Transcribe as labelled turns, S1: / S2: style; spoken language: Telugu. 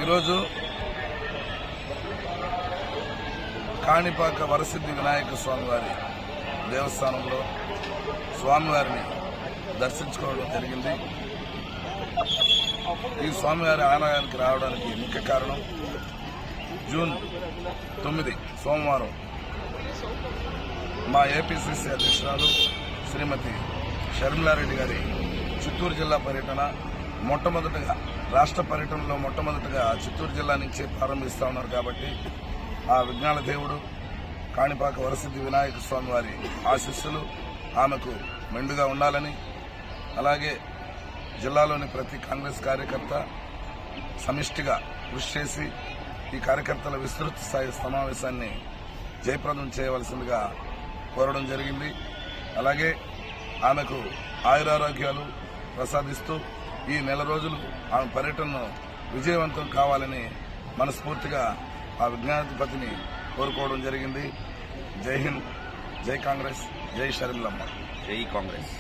S1: ఈరోజు కాణిపాక వరసిద్ధి వినాయక స్వామివారి దేవస్థానంలో స్వామివారిని దర్శించుకోవడం జరిగింది. ఈ స్వామివారి ఆలయానికి రావడానికి ముఖ్య కారణం జూన్ 9 సోమవారం మా ఏపీసీసీ అధ్యక్షురాలు శ్రీమతి షర్మిలారెడ్డి గారి చిత్తూరు జిల్లా పర్యటన మొట్టమొదటగా రాష్ట్ర పర్యటనలో మొట్టమొదటగా చిత్తూరు జిల్లా నుంచే ప్రారంభిస్తా ఉన్నారు. కాబట్టి ఆ విజ్ఞాన దేవుడు కాణిపాక వరసిద్ధి వినాయక స్వామి వారి ఆశీస్సులు ఆమెకు మెండుగా ఉండాలని, అలాగే జిల్లాలోని ప్రతి కాంగ్రెస్ కార్యకర్త సమిష్టిగా కృషి చేసి ఈ కార్యకర్తల విస్తృత స్థాయి సమావేశాన్ని జయప్రదం చేయవలసిందిగా కోరడం జరిగింది. అలాగే ఆమెకు ఆయురారోగ్యాలు ప్రసాదిస్తూ ఈ నెల రోజులు ఆమె పర్యటనను విజయవంతం కావాలని మనస్ఫూర్తిగా ఆ విజ్ఞానాధిపతిని కోరుకోవడం జరిగింది. జై హింద్, జై కాంగ్రెస్, జై షర్మిలమ్మ,
S2: జై కాంగ్రెస్.